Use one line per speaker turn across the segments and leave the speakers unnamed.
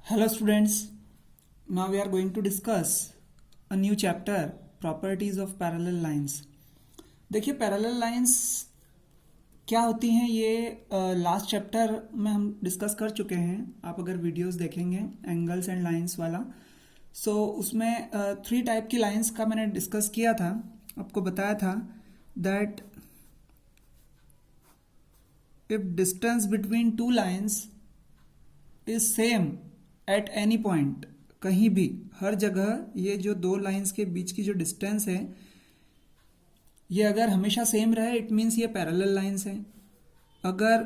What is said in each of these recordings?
Hello students, now we are going to discuss a new chapter properties of parallel lines. देखिए parallel lines क्या होती हैं ये last chapter में हम डिस्कस कर चुके हैं. आप अगर वीडियोस देखेंगे एंगल्स एंड लाइंस वाला उसमें 3 टाइप की लाइंस का मैंने डिस्कस किया था. आपको बताया था that if distance between two lines is same at any point, कहीं भी हर जगह ये जो दो लाइंस के बीच की जो डिस्टेंस है ये अगर हमेशा सेम रहे इट मीन्स ये पैरेलल लाइंस हैं. अगर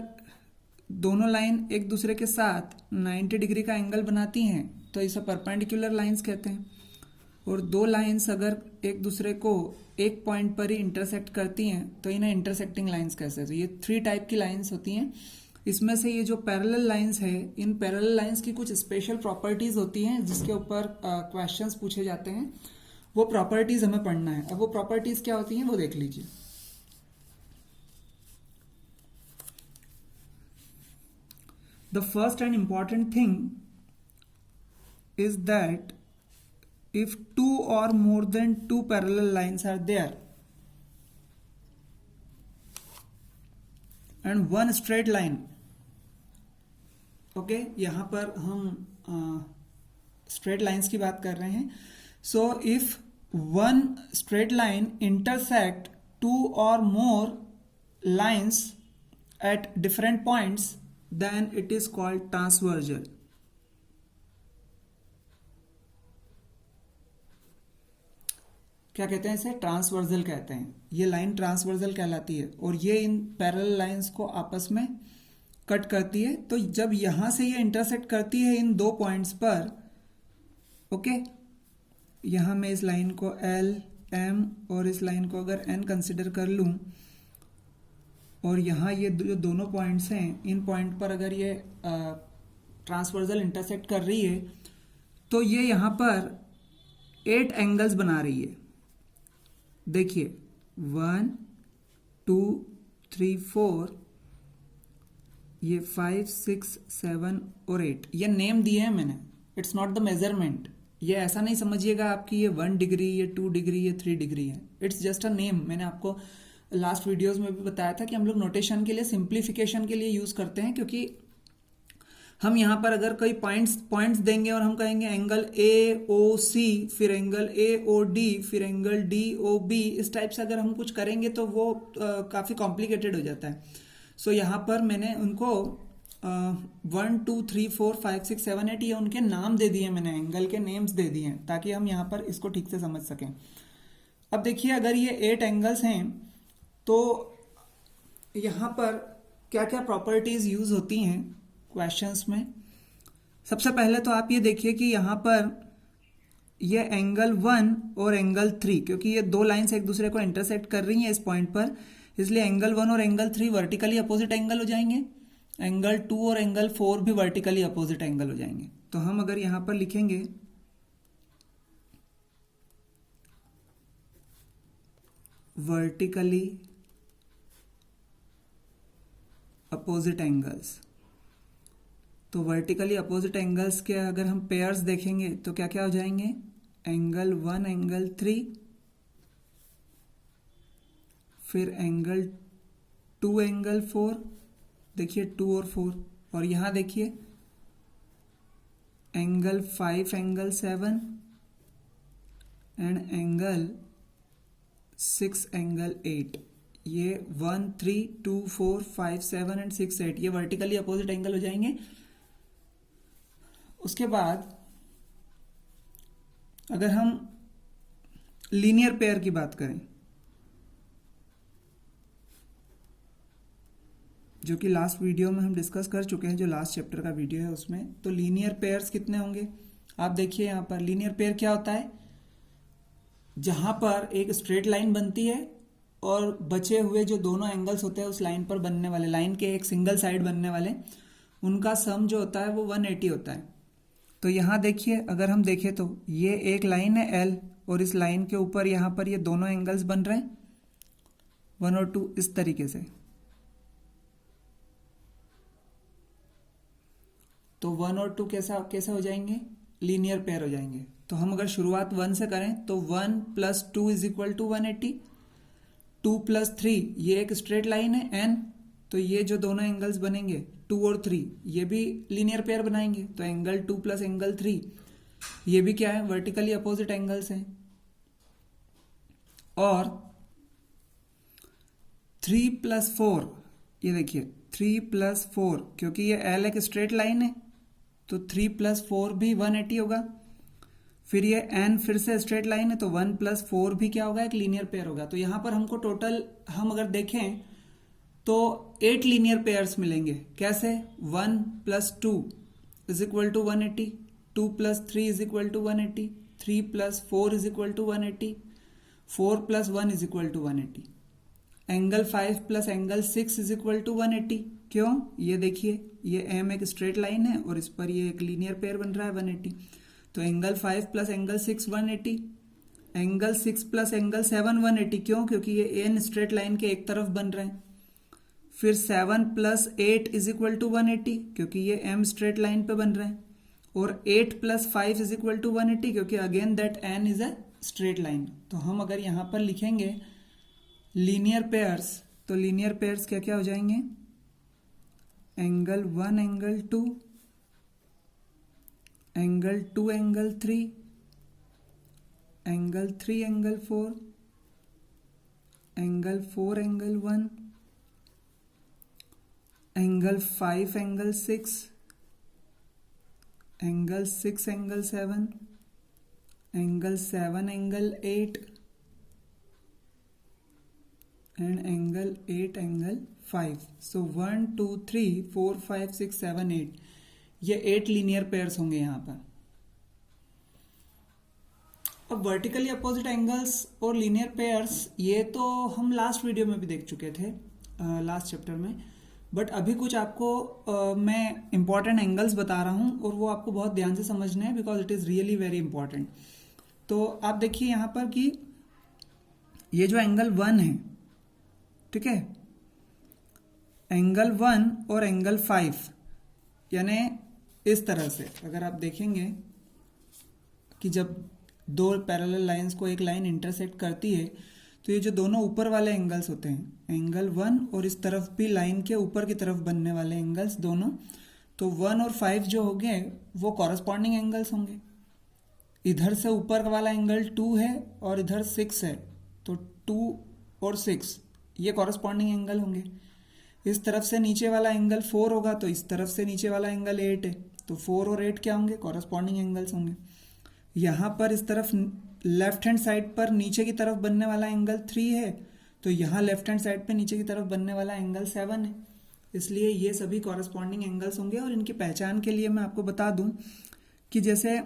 दोनों लाइन एक दूसरे के साथ 90 डिग्री का एंगल बनाती हैं तो इसे परपेंडिकुलर लाइंस कहते हैं. और दो लाइंस अगर एक दूसरे को एक पॉइंट पर ही इंटरसेक्ट करती हैं तो इन्हें इंटरसेक्टिंग लाइंस कहते हैं. तो ये 3 टाइप की लाइंस होती हैं. इसमें से ये जो पैरेलल लाइंस है, इन पैरेलल लाइंस की कुछ स्पेशल प्रॉपर्टीज होती हैं जिसके ऊपर क्वेश्चंस पूछे जाते हैं. वो प्रॉपर्टीज हमें पढ़ना है. अब वो प्रॉपर्टीज क्या होती हैं वो देख लीजिए. The first and important thing is that if two or more than two parallel lines are there and one straight line, okay, यहां पर हम straight lines की बात कर रहे हैं. so if one straight line intersect two or more lines at different points then it is called transversal. क्या कहते हैं इसे? ट्रांसवर्जल कहते हैं. ये लाइन ट्रांसवर्जल कहलाती है और ये इन पैरेलल लाइंस को आपस में कट करती है. तो जब यहां से ये इंटरसेक्ट करती है इन दो पॉइंट्स पर, ओके, यहां मैं इस लाइन को L, M और इस लाइन को अगर N कंसिडर कर लूं और यहां ये जो दोनों पॉइंट्स हैं इन पॉइंट पर अगर ये ट्रांसवर्जल इंटरसेक्ट कर रही है तो ये यहां पर 8 एंगल्स बना रही है. देखिए 1, 2, 3, 4, ये 5, 6, 7 और 8 ये नेम दिए हैं मैंने. It's not the measurement. ये ऐसा नहीं समझिएगा आपकी ये 1 डिग्री, ये 2 डिग्री, ये 3 डिग्री है. It's just a name. मैंने आपको लास्ट वीडियोस में भी बताया था कि हम लोग नोटेशन के लिए, सिंप्लीफिकेशन के लिए यूज करते हैं. क्योंकि हम यहाँ पर अगर कोई पॉइंट्स देंगे और हम कहेंगे एंगल ए ओ सी, फिर एंगल ए ओ डी, फिर एंगल डी ओ बी, इस टाइप से अगर हम कुछ करेंगे तो वो काफ़ी कॉम्प्लिकेटेड हो जाता है. सो यहाँ पर मैंने उनको 1, 2, 3, 4, 5, 6, 7, 8 ये उनके नाम दे दिए. मैंने एंगल के नेम्स दे दिए हैं ताकि हम यहाँ पर इसको ठीक से समझ सकें. अब देखिए अगर ये 8 एंगल्स हैं तो यहाँ पर क्या क्या प्रॉपर्टीज यूज होती हैं क्वेश्चंस में. सबसे पहले तो आप ये देखिए कि यहाँ पर ये एंगल 1 और एंगल 3, क्योंकि ये दो लाइंस एक दूसरे को इंटरसेक्ट कर रही हैं इस पॉइंट पर, इसलिए एंगल 1 और एंगल 3 वर्टिकली अपोजिट एंगल हो जाएंगे. एंगल 2 और एंगल 4 भी वर्टिकली अपोजिट एंगल हो जाएंगे. तो हम अगर यहाँ पर लिखेंगे वर्टिकली अपोजिट एंगल्स, तो वर्टिकली अपोजिट एंगल्स के अगर हम पेयर्स देखेंगे तो क्या क्या हो जाएंगे? एंगल 1 एंगल 3, फिर एंगल 2 एंगल 4, देखिए 2 और 4, और यहां देखिए angle 5 angle 7 and angle 6 angle 8. ये 1, 3, 2, 4, 5, 7 एंड 6, 8 ये वर्टिकली अपोजिट एंगल हो जाएंगे. उसके बाद अगर हम लीनियर पेयर की बात करें, जो कि लास्ट वीडियो में हम डिस्कस कर चुके हैं, जो लास्ट चैप्टर का वीडियो है उसमें, तो लीनियर पेयर्स कितने होंगे आप देखिए. यहां पर लीनियर पेयर क्या होता है? जहां पर एक स्ट्रेट लाइन बनती है और बचे हुए जो दोनों एंगल्स होते हैं उस लाइन पर बनने वाले, लाइन के एक सिंगल साइड बनने वाले, उनका सम जो होता है वो 180 होता है. तो यहां देखिए अगर हम देखें तो ये एक लाइन है L और इस लाइन के ऊपर यहां पर ये दोनों एंगल्स बन रहे हैं 1 और 2 इस तरीके से. तो 1 और 2 कैसा कैसा हो जाएंगे, लीनियर पेयर हो जाएंगे। तो हम अगर शुरुआत 1 से करें तो 1 + 2 = 180, 2 + 3 ये एक स्ट्रेट लाइन है n, तो ये जो दोनों एंगल्स बनेंगे 2 और 3 ये भी लीनियर पेयर बनाएंगे, तो एंगल 2 + एंगल 3 ये भी क्या है, वर्टिकली अपोजिट एंगल्स हैं। और 3 + 4 ये देखिए 3 + 4 क्योंकि ये L एक स्ट्रेट लाइन है तो 3 + 4 भी 180 होगा। फिर ये n फिर से स्ट्रेट लाइन है तो 1 + 4 भी क्या होगा, एक लीनियर पेयर होगा। तो यहाँ पर हमको टोटल हम अगर देखें तो 8 लीनियर पेयर्स मिलेंगे। कैसे, 1 + 2 = 180, 2 + 3 = 180, 3 + 4 = 180, 4 + 1 = 180, एंगल 5 + एंगल 6 = 180। क्यों, ये देखिए ये m एक स्ट्रेट लाइन है और इस पर ये एक लीनियर पेयर बन रहा है 180, तो एंगल 5 + एंगल 6 180, एंगल 6 + एंगल 7 180। क्यों, क्योंकि ये n स्ट्रेट लाइन के एक तरफ बन रहे हैं। फिर 7 + 8 = 180 क्योंकि ये m स्ट्रेट लाइन पे बन रहे हैं, और 8 + 5 = 180 क्योंकि again that n is a straight line. तो हम अगर यहाँ पर लिखेंगे लीनियर पेयर्स, तो लीनियर पेयर्स क्या क्या हो जाएंगे, angle 1 angle 2, angle 2 angle 3, angle 3 angle 4, angle 4 angle 1, angle 5 angle 6, angle 6 angle 7, angle 7 angle 8 and angle 8 angle 5. So 1 2 3 4 5 6 7 8 ये 8 लीनियर पेयर्स होंगे यहाँ पर। अब वर्टिकली अपोजिट एंगल्स और लीनियर पेयर्स ये तो हम लास्ट वीडियो में भी देख चुके थे, लास्ट चैप्टर में। बट अभी कुछ आपको मैं इंपॉर्टेंट एंगल्स बता रहा हूँ और वो आपको बहुत ध्यान से समझने हैं because it is really very important. तो आप देखिए यहाँ पर कि ये जो एंगल 1 है, ठीक है, एंगल 1 और एंगल 5 यानी इस तरह से अगर आप देखेंगे कि जब दो पैरेलल लाइंस को एक लाइन इंटरसेक्ट करती है तो ये जो दोनों ऊपर वाले एंगल्स होते हैं, एंगल 1 और इस तरफ भी लाइन के ऊपर की तरफ बनने वाले एंगल्स दोनों, तो 1 और 5 जो होंगे वो कॉरस्पॉन्डिंग एंगल्स होंगे। इधर से ऊपर वाला एंगल 2 है और इधर 6 है, तो 2 और 6 ये कॉरस्पॉन्डिंग एंगल होंगे। इस तरफ से नीचे वाला एंगल 4 होगा तो इस तरफ से नीचे वाला एंगल 8 है, तो 4 और 8 क्या होंगे, कॉरस्पॉन्डिंग एंगल्स होंगे। यहाँ पर इस तरफ लेफ्ट हैंड साइड पर नीचे की तरफ बनने वाला एंगल 3 है, तो यहाँ लेफ्ट हैंड साइड पे नीचे की तरफ बनने वाला एंगल 7 है, इसलिए ये सभी कॉरस्पॉन्डिंग एंगल्स होंगे। और इनकी पहचान के लिए मैं आपको बता दूं कि जैसे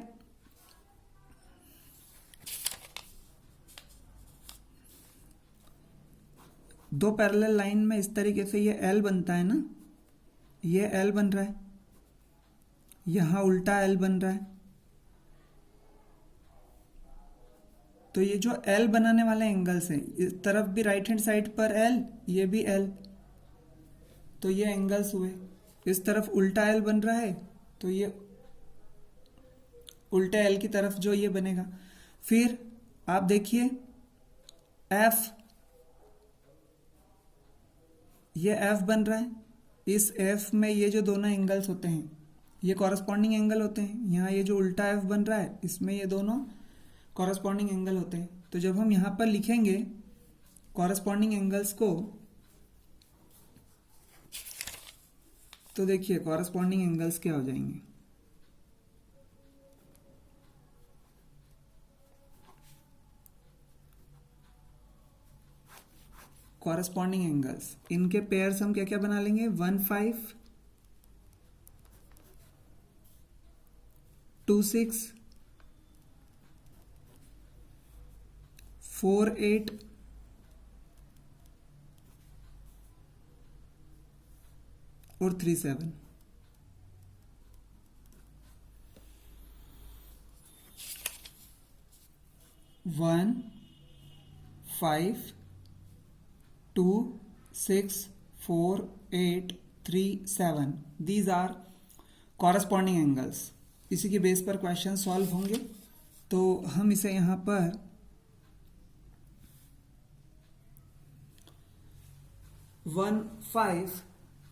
दो पैरेलल लाइन में इस तरीके से ये L बनता है ना, ये L बन रहा है, यहाँ उल्टा L बन रहा है, तो ये जो L बनाने वाले एंगल्स हैं, इस तरफ भी राइट हैंड साइड पर L, ये भी L, तो ये एंगल्स हुए। इस तरफ उल्टा L बन रहा है तो ये उल्टे L की तरफ जो ये बनेगा। फिर आप देखिए F, ये F बन रहा है, इस F में ये जो दोनों एंगल्स होते हैं ये कॉरस्पॉन्डिंग एंगल होते हैं। यहाँ ये जो उल्टा F बन रहा है इसमें ये दोनों कॉरस्पॉन्डिंग एंगल होते हैं। तो जब हम यहाँ पर लिखेंगे कॉरस्पॉन्डिंग एंगल्स को, तो देखिए कॉरस्पॉन्डिंग एंगल्स क्या हो जाएंगे, कॉरस्पॉन्डिंग एंगल्स इनके पेयर्स हम क्या क्या बना लेंगे, 1 5 2 6 4 8 और 3 7। One 5 2 6 4 8 3 7 these are corresponding angles, इसी के बेस पर क्वेश्चन सॉल्व होंगे। तो हम इसे यहाँ पर 1, 5,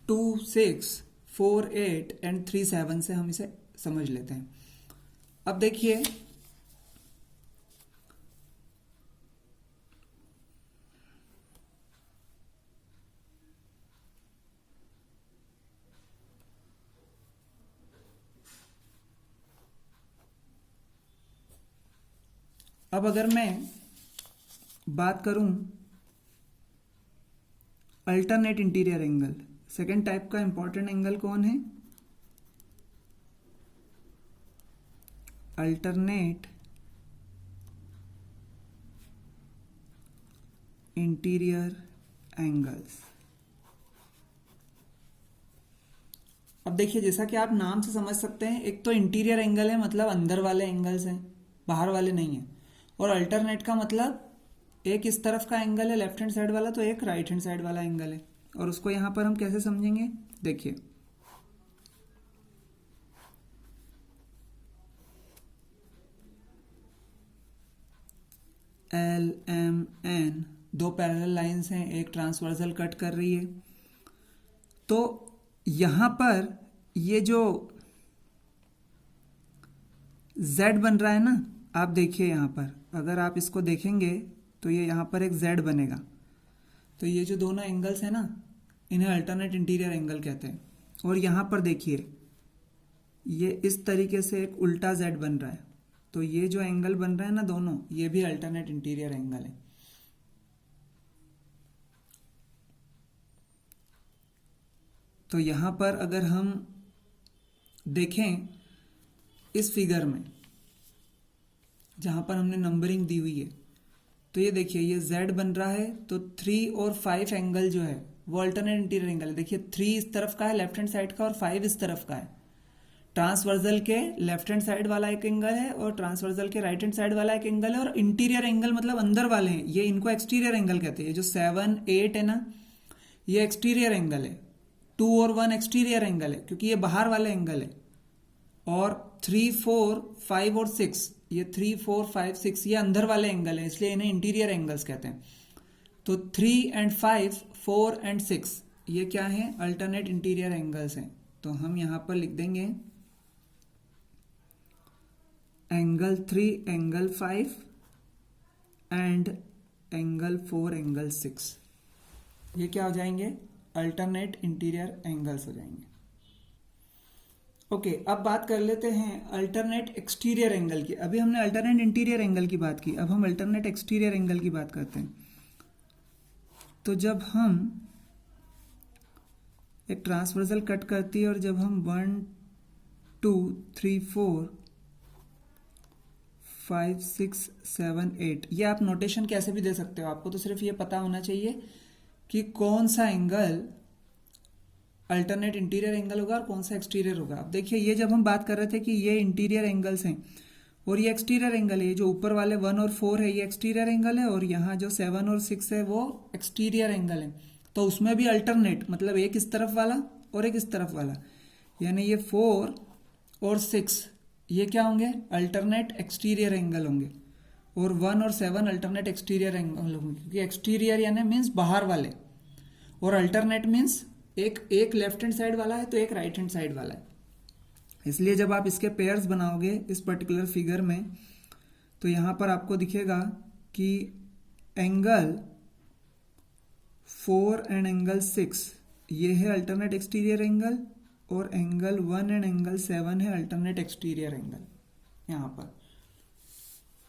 2, 6, 4, 8 एंड 3, 7 से हम इसे समझ लेते हैं। अब देखिए अब अगर मैं बात करूं alternate interior angle, second type का इंपॉर्टेंट एंगल कौन है? Alternate interior angles. अब देखिए जैसा कि आप नाम से समझ सकते हैं, एक तो इंटीरियर एंगल है मतलब अंदर वाले एंगल्स हैं, बाहर वाले नहीं है। और अल्टरनेट का मतलब एक इस तरफ का एंगल है लेफ्ट हैंड साइड वाला, तो एक राइट हैंड साइड वाला एंगल है। और उसको यहां पर हम कैसे समझेंगे? देखिए एल एम एन दो पैरेलल लाइंस हैं, एक ट्रांसवर्सल कट कर रही है। तो यहां पर ये जो Z बन रहा है ना, आप देखिए यहां पर अगर आप इसको देखेंगे तो ये यहां पर एक Z बनेगा। तो ये जो दोनों एंगल्स हैं ना, इन्हें अल्टरनेट इंटीरियर एंगल कहते हैं। और यहां पर देखिए ये इस तरीके से एक उल्टा Z बन रहा है, तो ये जो एंगल बन रहा है ना दोनों, ये भी अल्टरनेट इंटीरियर एंगल है। तो यहां पर अगर हम देखें इस फिगर में जहां पर हमने नंबरिंग दी हुई है, तो ये देखिए ये Z बन रहा है, तो 3 और 5 एंगल जो है वो अल्टरनेट इंटीरियर एंगल है। देखिए 3 इस तरफ का है लेफ्ट हैंड साइड का और 5 इस तरफ का है। ट्रांसवर्सल के लेफ्ट हैंड साइड वाला एक एंगल है और ट्रांसवर्सल के राइट हैंड साइड वाला एक एंगल है। और इंटीरियर एंगल मतलब अंदर वाले हैं, ये इनको एक्सटीरियर एंगल कहते हैं। ये जो 7, 8 है ना, ये एक्सटीरियर एंगल है। 2 और 1 एक्सटीरियर एंगल है क्योंकि ये बाहर वाले एंगल है। और 3, 4, 5 और 6, ये 3, 4, 5, 6 ये अंदर वाले एंगल है, इसलिए इन्हें इंटीरियर एंगल्स कहते हैं। तो 3 एंड 5, 4 एंड 6 ये क्या है? अल्टरनेट इंटीरियर एंगल्स हैं। तो हम यहां पर लिख देंगे angle 3, angle 5 and angle 4, angle 6, ये क्या हो जाएंगे? अल्टरनेट इंटीरियर एंगल्स हो जाएंगे। ओके, अब बात कर लेते हैं अल्टरनेट एक्सटीरियर एंगल की। अभी हमने अल्टरनेट इंटीरियर एंगल की बात की, अब हम अल्टरनेट एक्सटीरियर एंगल की बात करते हैं। तो जब हम एक ट्रांसवर्सल कट करती है और जब हम 1, 2, 3, 4, 5, 6, 7, 8, ये आप नोटेशन कैसे भी दे सकते हो, आपको तो सिर्फ ये पता होना चाहिए कि कौन सा एंगल अल्टरनेट इंटीरियर एंगल होगा और कौन सा एक्सटीरियर होगा। अब देखिए ये जब हम बात कर रहे थे कि ये इंटीरियर एंगल्स हैं और ये एक्सटीरियर एंगल है, ये जो ऊपर वाले 1 और 4 है ये एक्सटीरियर एंगल है, और यहाँ जो 7 और 6 है वो एक्सटीरियर एंगल है। तो उसमें भी अल्टरनेट मतलब एक इस तरफ वाला और एक इस तरफ वाला, यानी ये 4 और 6 ये क्या होंगे? अल्टरनेट एक्सटीरियर एंगल होंगे। और 1 और 7 अल्टरनेट एक्सटीरियर एंगल होंगे, क्योंकि एक्सटीरियर यानी मीन्स बाहर वाले, और अल्टरनेट मीन्स एक लेफ्ट हैंड साइड वाला है तो एक राइट हैंड साइड वाला है। इसलिए जब आप इसके पेयर्स बनाओगे इस पर्टिकुलर फिगर में, तो यहां पर आपको दिखेगा कि एंगल 4 एंड एंगल 6 ये है अल्टरनेट एक्सटीरियर एंगल, और एंगल 1 एंड एंगल 7 है अल्टरनेट एक्सटीरियर एंगल यहां पर।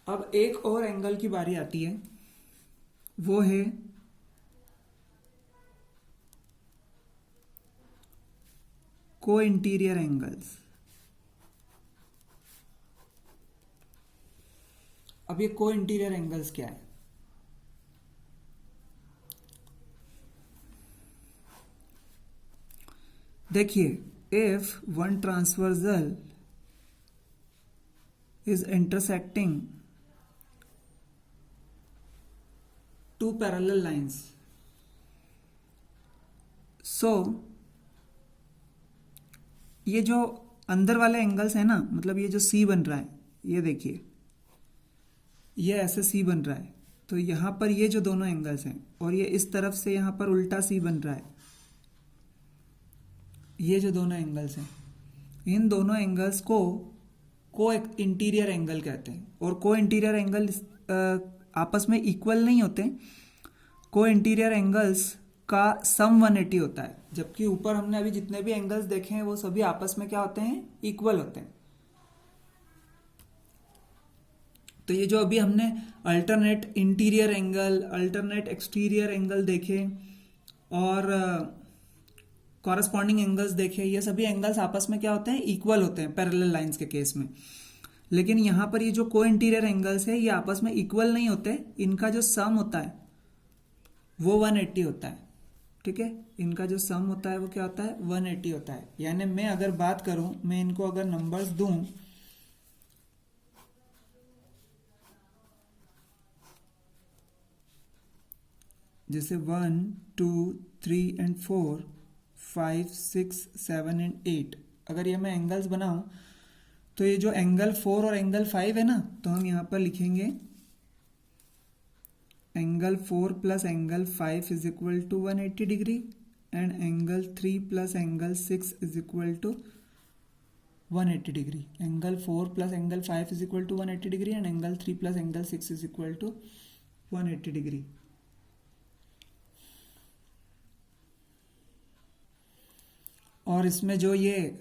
अब एक और एंगल की बारी आती है, वो है को इंटीरियर एंगल्स। अब ये को इंटीरियर एंगल्स क्या है? देखिए if one transversal is intersecting two parallel lines, so ये जो अंदर वाले एंगल्स है ना, मतलब ये जो सी बन रहा है, ये देखिए ये ऐसे सी बन रहा है, तो यहाँ पर ये जो दोनों एंगल्स हैं और ये इस तरफ से यहाँ पर उल्टा सी बन रहा है, ये जो दोनों एंगल्स हैं, इन दोनों एंगल्स को इंटीरियर एंगल कहते हैं। और को इंटीरियर एंगल आपस में इक्वल नहीं होते, को इंटीरियर एंगल्स का सम 180 होता है, जबकि ऊपर हमने अभी जितने भी एंगल्स देखे हैं वो सभी आपस में क्या होते हैं, इक्वल होते हैं। तो ये जो अभी हमने alternate interior angle, alternate exterior angle देखे और कॉरस्पॉन्डिंग एंगल्स देखे, ये सभी एंगल्स आपस में क्या होते हैं, इक्वल होते हैं पैरेलल लाइंस के केस में। लेकिन यहाँ पर ये जो को इंटीरियर एंगल्स है ये आपस में इक्वल नहीं होते, इनका जो सम होता है वो 180 होता है। ठीक है, इनका जो सम होता है वो क्या होता है, 180 होता है। यानी मैं अगर बात करूं, मैं इनको अगर नंबर्स दूं, जैसे 1 2 3 एंड 4 5 6 7 एंड 8, अगर ये मैं एंगल्स बनाऊं तो ये जो एंगल 4 और एंगल 5 है ना, तो हम यहाँ पर लिखेंगे angle 4 plus angle 5 is equal to 180 degree and angle 3 plus angle 6 is equal to 180 degree. Angle 4 plus angle 5 is equal to 180 degree and angle 3 plus angle 6 is equal to 180 degree. और इसमें जो ये,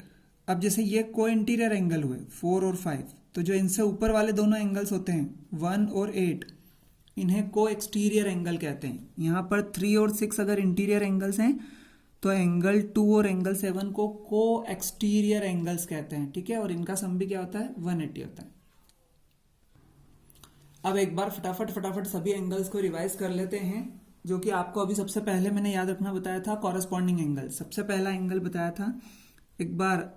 अब जैसे ये को इंटीरियर एंगल हुए 4 और 5, तो जो इनसे ऊपर वाले दोनों एंगल्स होते हैं 1 और 8, इन्हें को एक्सटीरियर एंगल कहते हैं। यहाँ पर 3 और 6 अगर इंटीरियर एंगल्स हैं तो एंगल 2 और एंगल 7 को एक्सटीरियर एंगल्स कहते हैं। ठीक है, और इनका सम भी क्या होता है, 180 होता है। अब एक बार फटाफट सभी एंगल्स को रिवाइज कर लेते हैं, जो कि आपको अभी सबसे पहले मैंने याद रखना बताया था, कॉरस्पॉन्डिंग एंगल। सबसे पहला एंगल बताया था, एक बार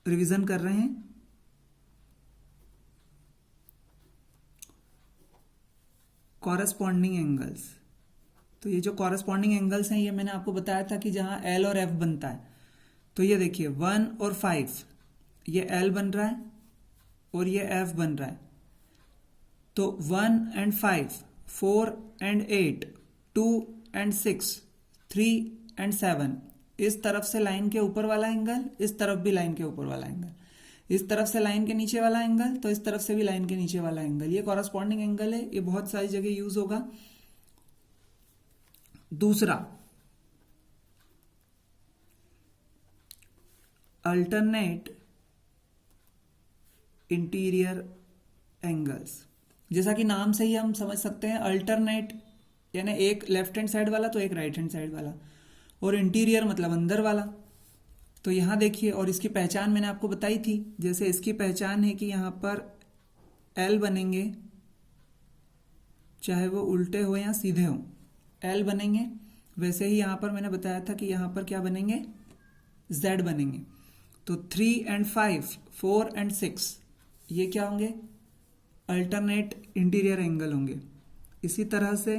रिवीजन कर रहे हैं। कॉरस्पॉन्डिंग एंगल्स, तो ये जो कॉरस्पॉन्डिंग एंगल्स हैं ये मैंने आपको बताया था कि जहां एल और एफ बनता है, तो ये देखिए 1 और 5 ये एल बन रहा है और ये एफ बन रहा है। तो 1 एंड 5, 4 एंड 8, 2 एंड 6, 3 एंड 7, इस तरफ से लाइन के ऊपर वाला एंगल, इस तरफ भी लाइन के ऊपर वाला एंगल, इस तरफ से लाइन के नीचे वाला एंगल, तो इस तरफ से भी लाइन के नीचे वाला एंगल, ये कॉरस्पॉन्डिंग एंगल है। ये बहुत सारी जगह यूज होगा। दूसरा, अल्टरनेट इंटीरियर एंगल्स, जैसा कि नाम से ही हम समझ सकते हैं, अल्टरनेट यानी एक लेफ्ट हैंड साइड वाला तो एक राइट हैंड साइड वाला, और इंटीरियर मतलब अंदर वाला। तो यहाँ देखिए, और इसकी पहचान मैंने आपको बताई थी, जैसे इसकी पहचान है कि यहाँ पर एल बनेंगे, चाहे वो उल्टे हो या सीधे हो, एल बनेंगे। वैसे ही यहाँ पर मैंने बताया था कि यहाँ पर क्या बनेंगे, जेड बनेंगे। तो 3 एंड 5, 4 एंड 6 ये क्या होंगे, अल्टरनेट इंटीरियर एंगल होंगे। इसी तरह से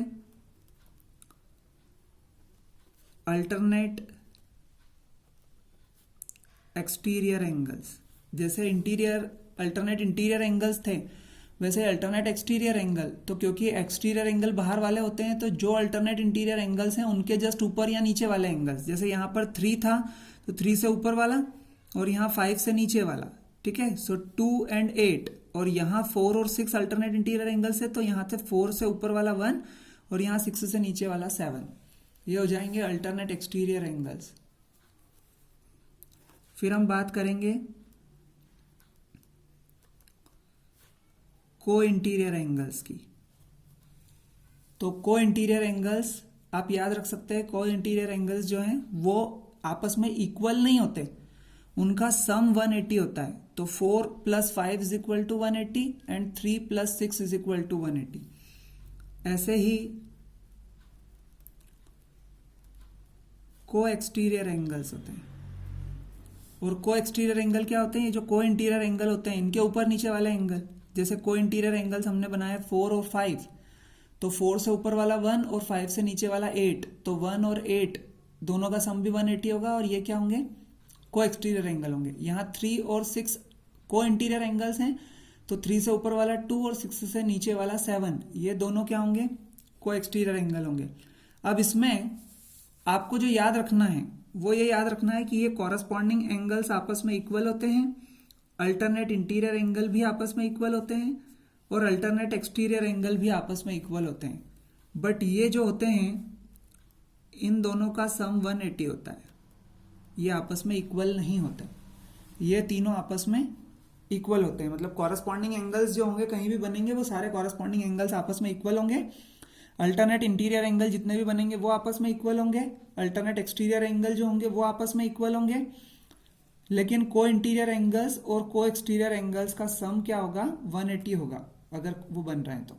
अल्टरनेट एक्सटीरियर एंगल्स, जैसे इंटीरियर अल्टरनेट इंटीरियर एंगल्स थे वैसे अल्टरनेट एक्सटीरियर एंगल, तो क्योंकि एक्सटीरियर एंगल बाहर वाले होते हैं तो जो अल्टरनेट इंटीरियर एंगल्स हैं उनके जस्ट ऊपर या नीचे वाले एंगल्स, जैसे यहाँ पर 3 था तो 3 से ऊपर वाला और यहाँ 5 से नीचे वाला। ठीक है, सो 2 एंड 8, और यहाँ 4 और 6 अल्टरनेट इंटीरियर एंगल्स है, तो यहाँ से 4 से ऊपर वाला 1 और यहाँ 6 से नीचे वाला 7, ये हो जाएंगे अल्टरनेट एक्सटीरियर एंगल्स। फिर हम बात करेंगे को इंटीरियर एंगल्स की। तो को इंटीरियर एंगल्स आप याद रख सकते हैं, को इंटीरियर एंगल्स जो हैं वो आपस में इक्वल नहीं होते, उनका सम 180 होता है। तो 4 + 5 is equal to 180 and 3 + 6 is equal to 180। ऐसे ही को एक्सटीरियर एंगल्स होते हैं। और को एक्सटीरियर एंगल क्या होते हैं, ये जो को इंटीरियर एंगल होते हैं इनके ऊपर नीचे वाले एंगल, जैसे को इंटीरियर एंगल्स हमने बनाए 4 और 5, तो 4 से ऊपर वाला 1 और 5 से नीचे वाला 8, तो 1 और 8 दोनों का सम भी 180 होगा, और ये क्या होंगे, को एक्सटीरियर एंगल होंगे। यहाँ 3 और 6 को इंटीरियर एंगल्स हैं, तो 3 से ऊपर वाला 2 और 6 से नीचे वाला 7, ये दोनों क्या होंगे, को एक्सटीरियर एंगल होंगे। अब इसमें आपको जो याद रखना है वो ये याद रखना है कि ये कॉरस्पॉन्डिंग एंगल्स आपस में इक्वल होते हैं, अल्टरनेट इंटीरियर एंगल भी आपस में इक्वल होते हैं और अल्टरनेट एक्सटीरियर एंगल भी आपस में इक्वल होते हैं। बट ये जो होते हैं इन दोनों का सम 180 होता है, ये आपस में इक्वल नहीं होते। ये तीनों आपस में इक्वल होते हैं, मतलब कॉरस्पॉन्डिंग एंगल्स जो होंगे कहीं भी बनेंगे वो सारे कॉरस्पॉन्डिंग एंगल्स आपस में इक्वल होंगे। अल्टरनेट इंटीरियर एंगल जितने भी बनेंगे वो आपस में इक्वल होंगे, अल्टरनेट एक्सटीरियर एंगल जो होंगे वो आपस में इक्वल होंगे। लेकिन को इंटीरियर एंगल्स और को एक्सटीरियर एंगल्स का सम क्या होगा, 180 होगा अगर वो बन रहे हैं तो।